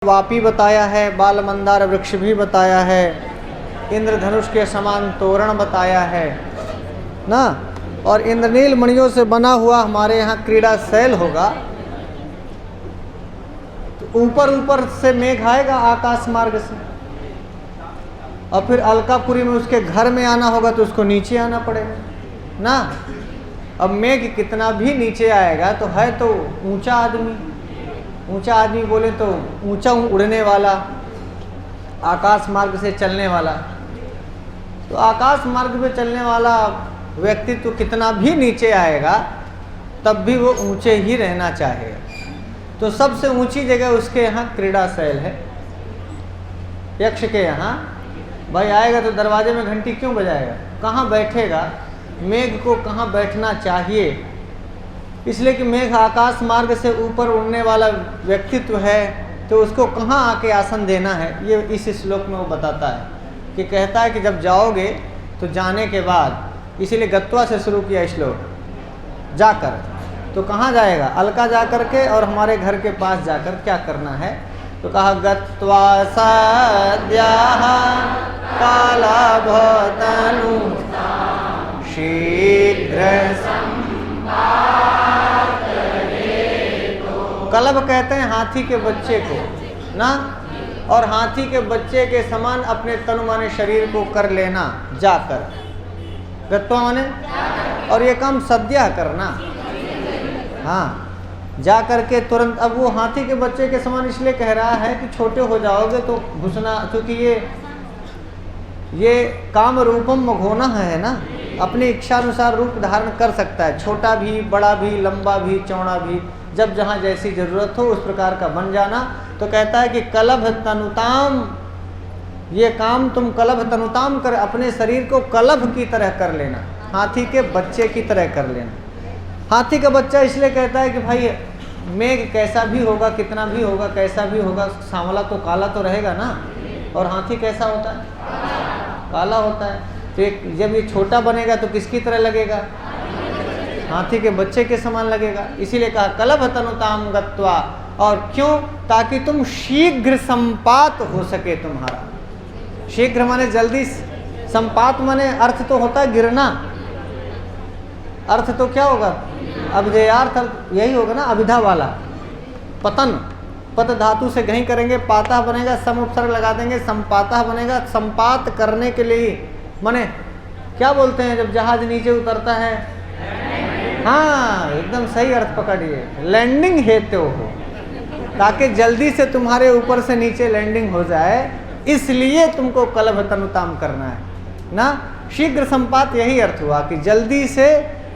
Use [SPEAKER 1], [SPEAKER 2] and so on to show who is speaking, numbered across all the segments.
[SPEAKER 1] वापी बताया है, बाल मंदार वृक्ष भी बताया है, इंद्रधनुष के समान तोरण बताया है ना। और इंद्रनील मणियों से बना हुआ हमारे यहाँ क्रीड़ा शैल होगा। तो ऊपर ऊपर से मेघ आएगा आकाश मार्ग से, और फिर अलकापुरी में उसके घर में आना होगा तो उसको नीचे आना पड़ेगा ना। अब मेघ कितना भी नीचे आएगा तो है तो ऊंचा आदमी, ऊंचा आदमी बोले तो ऊंचा उड़ने वाला, आकाश मार्ग से चलने वाला। तो आकाश मार्ग पे चलने वाला व्यक्ति तो कितना भी नीचे आएगा तब भी वो ऊंचे ही रहना चाहेगा। तो सबसे ऊंची जगह उसके यहाँ क्रीड़ा शैल है। यक्ष के यहाँ भाई आएगा तो दरवाजे में घंटी क्यों बजाएगा, कहाँ बैठेगा, मेघ को कहाँ बैठना चाहिए, इसलिए कि मेघ आकाश मार्ग से ऊपर उड़ने वाला व्यक्तित्व है, तो उसको कहाँ आके आसन देना है ये इस श्लोक में वो बताता है। कि कहता है कि जब जाओगे तो जाने के बाद, इसीलिए गत्वा से शुरू किया श्लोक, जाकर तो कहाँ जाएगा, अलका जा कर के और हमारे घर के पास जाकर क्या करना है। तो कहा गत्वा सद्याः कालाभतनु शीघ्र। कलभ कहते हैं हाथी के बच्चे को ना, और हाथी के बच्चे के समान अपने तनु माने शरीर को कर लेना जाकर, गत्वा माने, और ये काम सद्या करना, हाँ जा करके तुरंत। अब वो हाथी के बच्चे के समान इसलिए कह रहा है कि छोटे हो जाओगे तो घुसना, क्योंकि ये काम रूपम मघोना है ना, अपनी इच्छा अनुसार रूप धारण कर सकता है, छोटा भी, बड़ा भी, लंबा भी, चौड़ा भी, जब जहाँ जैसी जरूरत हो उस प्रकार का बन जाना। तो कहता है कि कलभ तनुताम, ये काम तुम कलभ तनुताम कर, अपने शरीर को कलभ की तरह कर लेना, हाथी के बच्चे की तरह कर लेना। हाथी का बच्चा इसलिए कहता है कि भाई मेघ कैसा भी होगा, कितना भी होगा, कैसा भी होगा, सांवला तो काला तो रहेगा ना, और हाथी कैसा होता है, काला होता है। तो जब ये छोटा बनेगा तो किसकी तरह लगेगा, हाथी के बच्चे के समान लगेगा। इसीलिए कहा कलभ तनुताम गत्वा, और क्यों, ताकि तुम शीघ्र संपात हो सके तुम्हारा। शीघ्र माने जल्दी, संपात माने अर्थ तो होता है गिरना, अर्थ तो क्या होगा, अभिधेयार्थ यही होगा ना, अभिधा वाला, पतन, पत धातु से घई करेंगे, पाता बनेगा, सम उपसर्ग लगा देंगे, संपाता बनेगा। संपात करने के लिए माने क्या बोलते हैं जब जहाज नीचे उतरता है, हाँ एकदम सही अर्थ पकड़िए, लैंडिंग हेतु हो, ताकि जल्दी से तुम्हारे ऊपर से नीचे लैंडिंग हो जाए, इसलिए तुमको कलभ तनुताम करना है ना। शीघ्र संपात यही अर्थ हुआ कि जल्दी से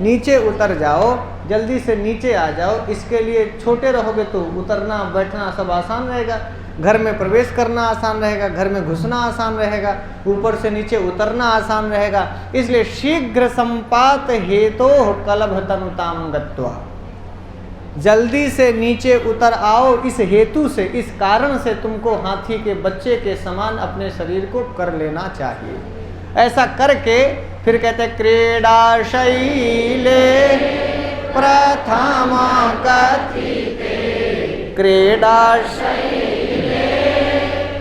[SPEAKER 1] नीचे उतर जाओ, जल्दी से नीचे आ जाओ। इसके लिए छोटे रहोगे तो उतरना बैठना सब आसान रहेगा, घर में प्रवेश करना आसान रहेगा, घर में घुसना आसान रहेगा, ऊपर से नीचे उतरना आसान रहेगा। इसलिए शीघ्र संपात हेतो कलभ तनुताम गत्वा, जल्दी से नीचे उतर आओ, इस हेतु से, इस कारण से तुमको हाथी के बच्चे के समान अपने शरीर को कर लेना चाहिए। ऐसा करके फिर कहते हैं क्रीड़ा शैले प्रथम कथिते, क्रीड़ा शैले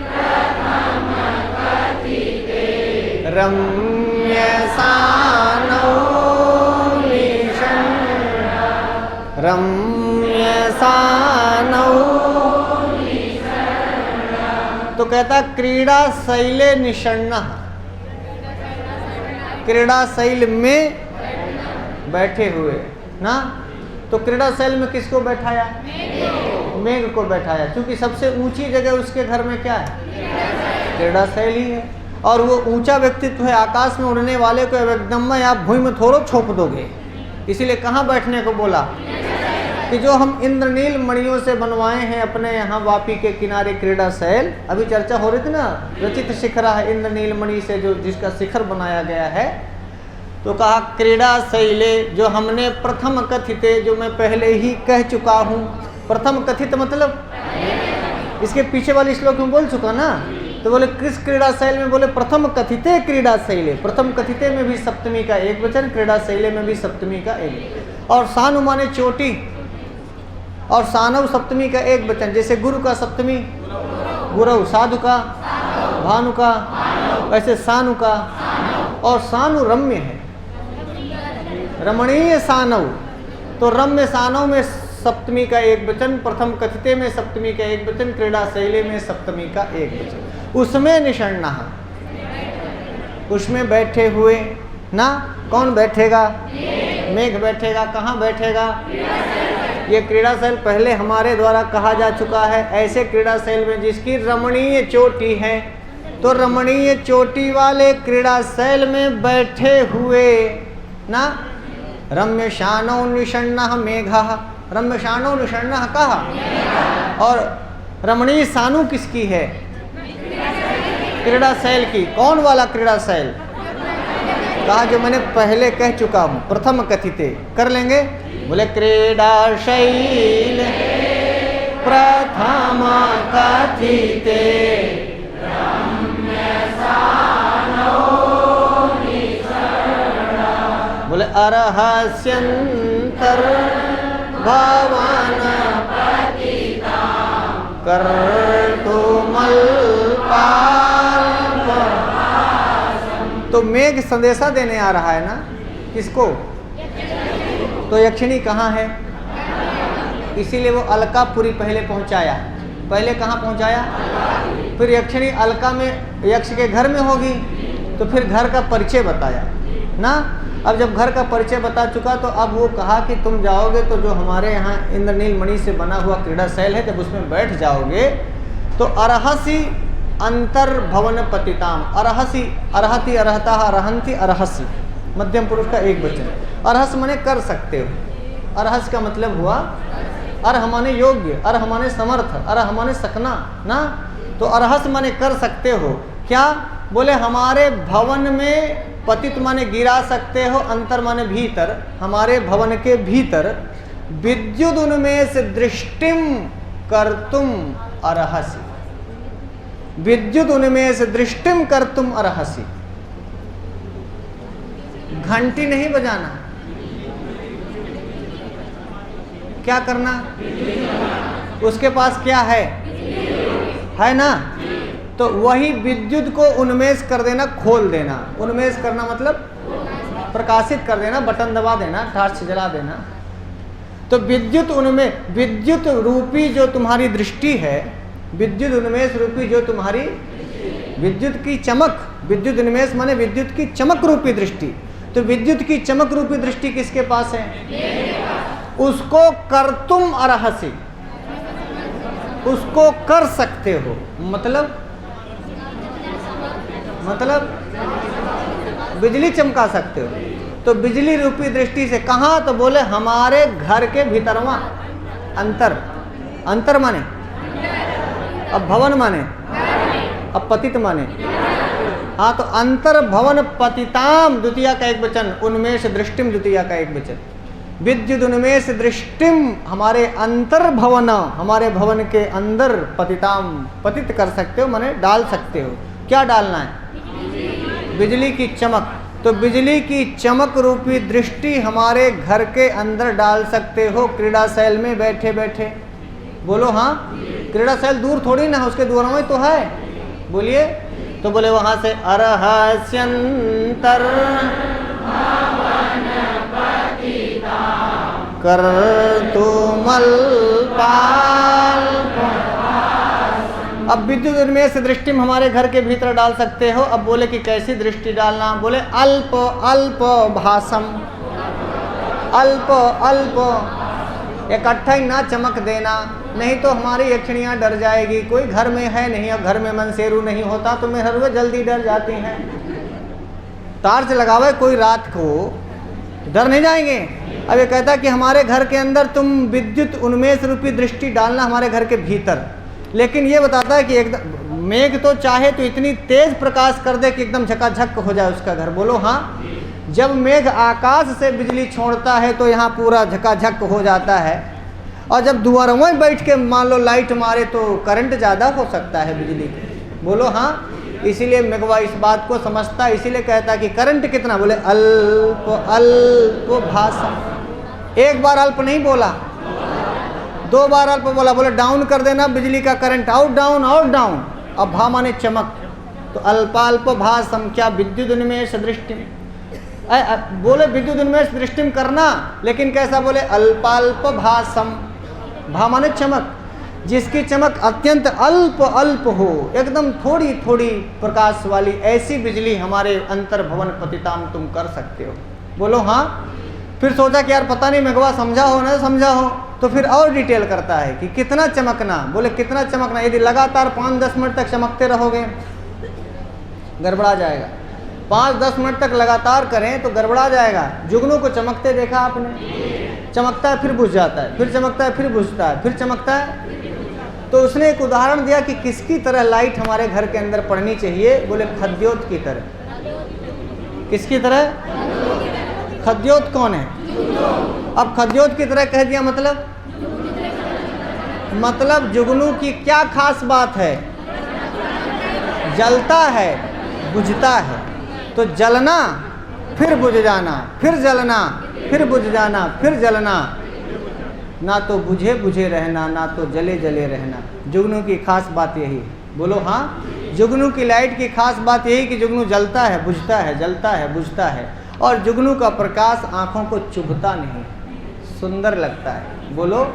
[SPEAKER 1] प्रथम कथिते रम्य सानौ निषण्ण, रम्य सानौ निषण्ण। तो कहता क्रीड़ा शैले निषण्ण, क्रीड़ा शैल में बैठे हुए ना। तो क्रीड़ा शैल में किसको बैठाया, मेघ को बैठाया, क्योंकि सबसे ऊंची जगह उसके घर में क्या है, क्रीड़ा शैल ही है। और वो ऊंचा व्यक्तित्व है, आकाश में उड़ने वाले को एकदम में आप भूमि में थोड़ो छोप दोगे, इसीलिए कहाँ बैठने को बोला, कि जो हम इंद्रनील मणियों से बनवाए हैं अपने यहाँ वापी के किनारे क्रीड़ा शैल। अभी चर्चा हो रही थी ना, रचित शिखरा है इंद्रनील मणि से, जो जिसका शिखर बनाया गया है। तो कहा क्रीड़ा शैले, जो हमने प्रथम कथिते, जो मैं पहले ही कह चुका हूँ। प्रथम कथित मतलब इसके पीछे वाले श्लोक में बोल चुका ना। तो बोले किस क्रीड़ा शैल में, बोले प्रथम कथिते क्रीड़ा शैले। प्रथम कथिते में भी सप्तमी का एक वचन, क्रीड़ा शैले में भी सप्तमी का एक, और सानु माने चोटी, और सानव सप्तमी का एक वचन, जैसे गुरु का सप्तमी गुरु, साधु का भानु का, वैसे सानु का। और सानु रम्य है, रमणीय सानव। तो रम्य सानव में सप्तमी का एक वचन, प्रथम कथिते में सप्तमी का एक वचन, क्रीड़ा शैले में सप्तमी का एक वचन। उसमें निषण्णः, उसमें बैठे हुए ना। कौन बैठेगा? मेघ बैठेगा। कहाँ बैठेगा? ये क्रीड़ा शैल पहले हमारे द्वारा कहा जा चुका है। ऐसे क्रीड़ा शैल में जिसकी रमणीय चोटी है, तो रमणीय चोटी वाले क्रीड़ा शैल में बैठे हुए ना। रम्य शानौ निषण्णः मेघः, रम्य शानौ निषण्णः कहा। और रमणीय सानु किसकी है? क्रीड़ा शैल की। कौन वाला क्रीड़ा शैल? कहा जो मैंने पहले कह चुका हूं, प्रथम कथिते। कर लेंगे, बोले क्रीड़ा शैल प्रथम कथिते बोले अर्हस्यंतर भवन कर्तुमल्पाल्प। तो मेघ संदेशा देने आ रहा है ना। किसको? तो यक्षिणी कहाँ है? इसीलिए वो अलकापुरी पहले पहुंचाया। पहले कहाँ पहुंचाया? फिर यक्षिणी अलका में यक्ष के घर में होगी, तो फिर घर का परिचय बताया ना। अब जब घर का परिचय बता चुका, तो अब वो कहा कि तुम जाओगे तो जो हमारे यहाँ इंद्रनील मणि से बना हुआ क्रीड़ा शैल है, जब उसमें बैठ जाओगे तो अर्हसि अंतर्भवन पतिताम। अर्हसि, अर्हति, अर्हता, अर्हन्ति, अर्हसि, मध्यम पुरुष का एक वचन। अर्हस माने कर सकते हो। अर्हस का मतलब हुआ अर्ह माने योग्य, अर्ह माने समर्थ, अर्ह माने सकना ना। तो अर्हस माने कर सकते हो। क्या? बोले हमारे भवन में, पतित माने गिरा सकते हो, अंतर माने भीतर, हमारे भवन के भीतर विद्युत उन्मेष दृष्टिम कर्तुम अर्हसि। विद्युत उन्मेष दृष्टिम कर्तुम अर्हसि। घंटी नहीं बजाना। क्या करना? उसके पास क्या है ना। तो वही विद्युत को उन्मेष कर देना, खोल देना। उन्मेष करना मतलब प्रकाशित कर देना, बटन दबा देना, टार्च जला देना। तो विद्युत उन्मेष, विद्युत रूपी जो तुम्हारी दृष्टि है, विद्युत उन्मेष रूपी जो तुम्हारी विद्युत की चमक, विद्युत उन्मेष माने विद्युत की चमक रूपी दृष्टि। तो विद्युत की चमक रूपी दृष्टि किसके पास है? उसको कर्तुम अर्हसि, उसको कर सकते हो। मतलब बिजली चमका सकते हो। तो बिजली रूपी दृष्टि से कहाँ? तो बोले हमारे घर के भीतरवा। अंतर, अंतर माने अब भवन माने, अब पतित माने। हाँ, तो अंतर भवन पतिताम द्वितीया का एक वचन, उन्मेष दृष्टिम द्वितीया का एक वचन। विद्युत उन्मेष दृष्टिम, हमारे अंतर भवन, हमारे भवन के अंदर पतिताम, पतित कर सकते हो माने डाल सकते हो। क्या डालना है? बिजली की चमक। तो बिजली की चमक रूपी दृष्टि हमारे घर के अंदर डाल सकते हो, क्रीड़ा शैल में बैठे बैठे। बोलो हाँ। क्रीड़ा शैल दूर थोड़ी ना, उसके द्वारों में तो है। बोलिए। तो बोले वहां से अर्हस्यंतर कर्तुमल्पाल्प। अब विद्युत उन्मेष दृष्टि में हमारे घर के भीतर डाल सकते हो। अब बोले कि कैसी दृष्टि डालना? बोले अल्प अल्प भासम, अल्प अल्प, इकट्ठा ही ना चमक देना, नहीं तो हमारी यक्षिणियाँ डर जाएगी। कोई घर में है नहीं, अब घर में मनसेरू नहीं होता तो मेहरुए जल्दी डर जाती हैं। टार्च लगावे कोई रात को, डर नहीं जाएंगे। अब ये कहता कि हमारे घर के अंदर तुम विद्युत उन्मेष रूपी दृष्टि डालना हमारे घर के भीतर। लेकिन ये बताता है कि एकदम मेघ तो चाहे तो इतनी तेज प्रकाश कर दे कि एकदम झकाझक हो जाए उसका घर। बोलो हाँ। जब मेघ आकाश से बिजली छोड़ता है तो यहाँ पूरा झकाझक हो जाता है। और जब दुआरों में बैठ के मान लो लाइट मारे तो करंट ज़्यादा हो सकता है बिजली का। बोलो हाँ। इसीलिए मेघवा इस बात को समझता है, इसीलिए कहता है कि करंट कितना? बोले अल्प अल्प भाषा। एक बार अल्प नहीं बोला, 2 बार अल्प बोला, बोले डाउन कर देना बिजली का current, out down out down. अब भा माने चमक, तो अल्पाल्प भासम क्या विद्युत उन्मेष दृष्टिम, बोले विद्युत उन्मेष दृष्टिम करना, लेकिन कैसा बोले अल्पाल्प भासम, भा माने चमक, जिसकी चमक अत्यंत अल्प अल्प हो, एकदम थोड़ी थोड़ी प्रकाश वाली, ऐसी बिजली हमारे अंतर भवन पतिताम तुम कर सकते हो। बोलो हाँ। फिर सोचा कि यार पता नहीं मेघवा समझा हो ना समझा हो, तो फिर और डिटेल करता है कि कितना चमकना। बोले कितना चमकना, यदि लगातार 5-10 मिनट तक चमकते रहोगे गड़बड़ा जाएगा। 5-10 मिनट तक लगातार करें तो गड़बड़ा जाएगा। जुगनू को चमकते देखा आपने, चमकता है फिर बुझ जाता है, फिर चमकता है फिर बुझता है, फिर चमकता है। तो उसने एक उदाहरण दिया कि किसकी तरह लाइट हमारे घर के अंदर पड़नी चाहिए। बोले खद्योत की तरह। किसकी तरह? खद्योत कौन है? अब खद्योत की तरह कह दिया मतलब जुगनू की क्या खास बात है? जलता है, बुझता है। तो जलना फिर बुझ जाना, फिर जलना फिर बुझ जाना, फिर जलना, ना तो बुझे बुझे रहना, ना तो जले जले रहना। जुगनू की खास बात यही। बोलो हाँ। जुगनू की लाइट की खास बात यही कि जुगनू जलता है, बुझता है, जलता है, बुझता है, और जुगनू का प्रकाश आँखों को चुभता नहीं, सुंदर लगता है। बोलो,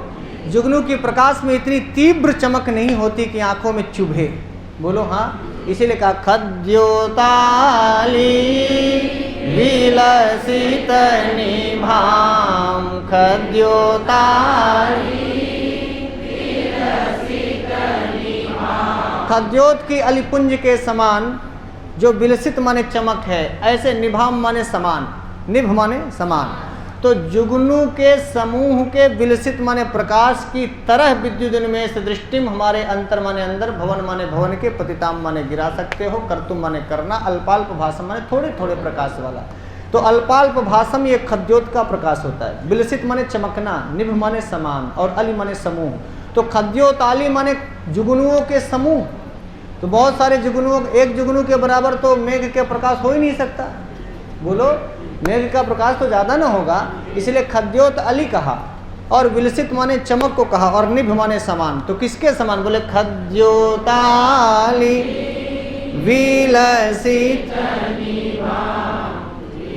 [SPEAKER 1] जुगनू की प्रकाश में इतनी तीव्र चमक नहीं होती कि आँखों में चुभे। बोलो हाँ। इसीलिए कहा खद्योताली विलसित निभाम, खद्योताली विलसित निभाम। खद्योत की अलिपुंज के समान, जो विलसित माने चमक है, ऐसे निभाम माने समान, निभ माने समान। तो जुगनू के समूह के विलसित माने प्रकाश की तरह विद्युत उन्मेष दृष्टिम, हमारे अंतर माने अंदर, भवन माने भवन के, पतिताम माने गिरा सकते हो, कर्तुम माने करना, अल्पाल्प भासम माने थोड़े थोड़े प्रकाश वाला। तो अल्पाल्प भासम ये खद्योत का प्रकाश होता है। विलसित माने चमकना, निभ माने समान, और अली माने समूह। तो खद्योताली माने जुगनुओं के समूह। तो बहुत सारे जुगनुओं, एक जुगनू के बराबर तो मेघ के प्रकाश हो ही नहीं सकता। बोलो, मेघ का प्रकाश तो ज़्यादा ना होगा, इसलिए खद्योत अली कहा, और विलसित माने चमक को कहा, और निभ माने समान। तो किसके समान? बोले खद्योताली विलसित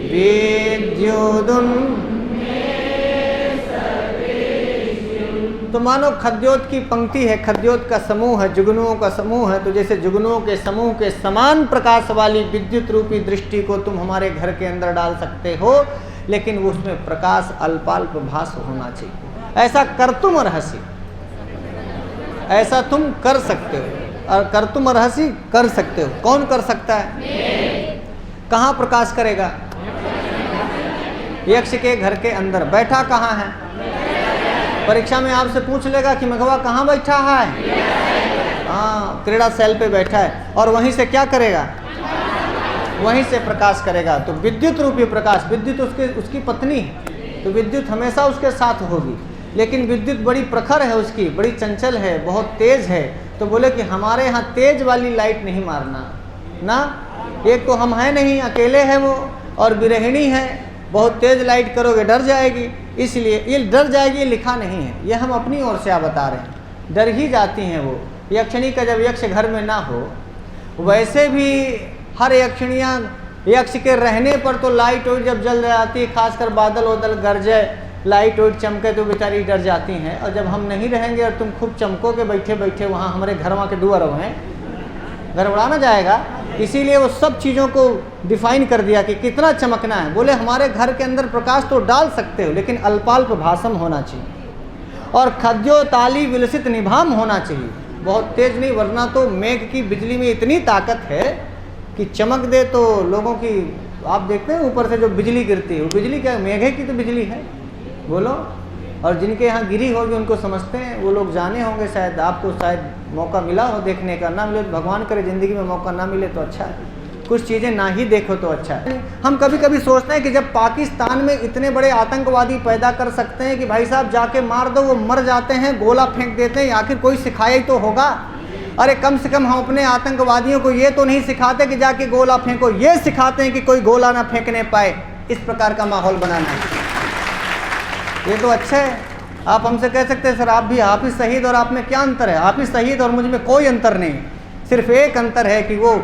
[SPEAKER 1] विद्युदुन। तो मानो खद्योत की पंक्ति है, खद्योत का समूह है, जुगनुओं का समूह है। तो जैसे जुगनुओं के समूह के समान प्रकाश वाली विद्युत रूपी दृष्टि को तुम हमारे घर के अंदर डाल सकते हो, लेकिन उसमें प्रकाश अल्पाल्प भास होना चाहिए। ऐसा कर्तुम अर्हसि, ऐसा तुम कर सकते हो, और कर्तुम अर्हसि कर सकते हो। कौन कर सकता है? कहाँ प्रकाश करेगा? यक्ष के घर के अंदर। बैठा कहाँ है? परीक्षा में आपसे पूछ लेगा कि मघवा कहाँ बैठा है? हाँ, क्रीड़ा सेल पे बैठा है, और वहीं से क्या करेगा? वहीं से प्रकाश करेगा। तो विद्युत रूपी प्रकाश, विद्युत उसकी पत्नी है, तो विद्युत हमेशा उसके साथ होगी। लेकिन विद्युत बड़ी प्रखर है, उसकी बड़ी चंचल है, बहुत तेज है। तो बोले कि हमारे यहाँ तेज वाली लाइट नहीं मारना ना। एक तो हम हैं नहीं, अकेले हैं वो, और गृहिणी है, बहुत तेज लाइट करोगे डर जाएगी। इसलिए ये डर जाएगी, ये लिखा नहीं है, ये हम अपनी ओर से आप बता रहे हैं। डर ही जाती हैं वो। यक्षिणी का जब यक्ष घर में ना हो, वैसे भी हर यक्षिणियाँ यक्ष के रहने पर तो लाइट वाइट जब जल जाती है, खासकर बादल वादल गरजे, लाइट वाइट चमके, तो बेचारी डर जाती हैं। और जब हम नहीं रहेंगे और तुम खूब चमकोगे बैठे बैठे वहाँ हमारे घर वहाँ के दुआर हैं, गड़बड़ा ना जाएगा। इसीलिए वो सब चीज़ों को डिफाइन कर दिया कि कितना चमकना है। बोले हमारे घर के अंदर प्रकाश तो डाल सकते हो, लेकिन अल्पाल्प भासम होना चाहिए, और खद्योताली विलसित निभाम होना चाहिए, बहुत तेज नहीं, वरना तो मेघ की बिजली में इतनी ताकत है कि चमक दे तो लोगों की, आप देखते हैं ऊपर से जो बिजली गिरती है, वो बिजली क्या, मेघे की तो बिजली है। बोलो, और जिनके यहाँ गिरी होगी उनको समझते हैं, वो लोग जाने होंगे। शायद आपको शायद मौका मिला हो देखने का, ना मिले तो भगवान करे ज़िंदगी में मौका ना मिले तो अच्छा है, कुछ चीज़ें ना ही देखो तो अच्छा है। हम कभी कभी सोचते हैं कि जब पाकिस्तान में इतने बड़े आतंकवादी पैदा कर सकते हैं कि भाई साहब जाके मार दो, वो मर जाते हैं, गोला फेंक देते हैं, आखिर कोई सिखाया ही तो होगा। अरे कम से कम हम अपने आतंकवादियों को ये तो नहीं सिखाते कि जाके गोला फेंको, ये सिखाते हैं कि कोई गोला ना फेंकने पाए। इस प्रकार का माहौल बनाना है, ये तो अच्छा है। आप हमसे कह सकते हैं सर आप भी हाफिज शहीद और आप में क्या अंतर है? हाफिज शहीद और मुझ में कोई अंतर नहीं, सिर्फ एक अंतर है कि वो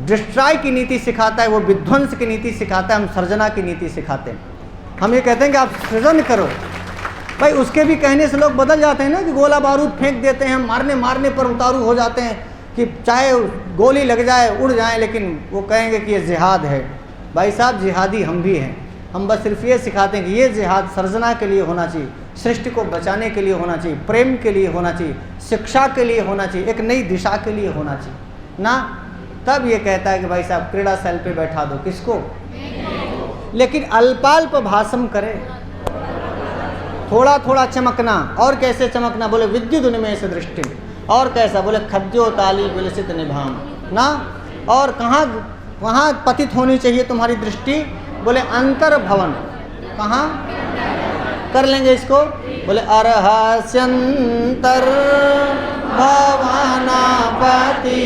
[SPEAKER 1] डिस्ट्रॉय की नीति सिखाता है, वो विध्वंस की नीति सिखाता है, हम सर्जना की नीति सिखाते हैं। हम ये कहते हैं कि आप सृजन करो। भाई उसके भी कहने से लोग बदल जाते हैं ना, कि गोला बारूद फेंक देते हैं, मारने मारने पर उतारू हो जाते हैं, कि चाहे गोली लग जाए उड़ जाए, लेकिन वो कहेंगे कि ये जिहाद है। भाई साहब जिहादी हम भी हैं, हम बस सिर्फ ये सिखाते हैं कि ये जिहाद सर्जना के लिए होना चाहिए, सृष्टि को बचाने के लिए होना चाहिए, प्रेम के लिए होना चाहिए, शिक्षा के लिए होना चाहिए, एक नई दिशा के लिए होना चाहिए ना। तब ये कहता है कि भाई साहब क्रीड़ा सेल पे बैठा दो, किसको? लेकिन अल्पाल्प भाषम करे, थोड़ा थोड़ा चमकना। और कैसे चमकना? बोले विद्युत उन्मेष दृष्टि। और कैसा? बोले खद्यो ताली विलसित निभाम ना। और कहाँ पतित होनी चाहिए तुम्हारी दृष्टि? बोले अंतर भवन। कहाँ कर लेंगे इसको? बोले अरहस्यंतर भवनापति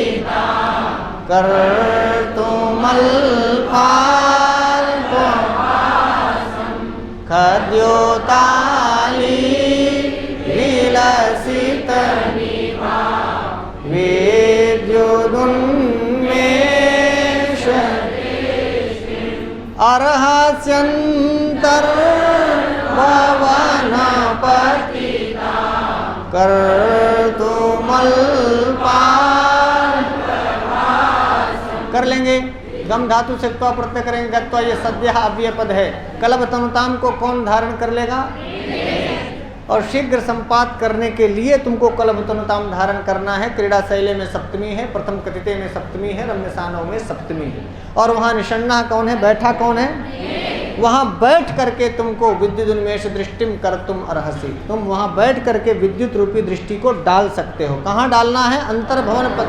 [SPEAKER 1] कर तुमल खद्योताली विलसित विद्युदुन्मेष अरहस्यंतर भवनापति कर तुमल कर लेंगे। गम धातु से त्वा प्रत्यय करेंगे, गत्वा ये सद्यः अव्यय पद है। कलब तनुताम को कौन धारण कर लेगा? और शीघ्र संपात करने के लिए तुमको कलब तनुताम धारण करना है। क्रीड़ा शैले में सप्तमी है, प्रथम कथिते में सप्तमी है, रम्यसानों में सप्तमी है। और वहाँ निषण्णा कौन है? बैठा कौन है? वहाँ बैठ करके तुमको विद्युत उन्मेष दृष्टिम कर तुम अर्हसि, तुम वहाँ बैठ करके विद्युत रूपी दृष्टि को डाल सकते हो। कहाँ डालना है? अंतर्भवन पद।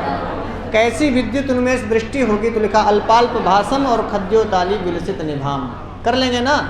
[SPEAKER 1] कैसी विद्युत उन्मेष दृष्टि होगी? तो लिखा अल्पाल्प भाषम और खद्यो ताली विलसित निभाम। कर लेंगे ना।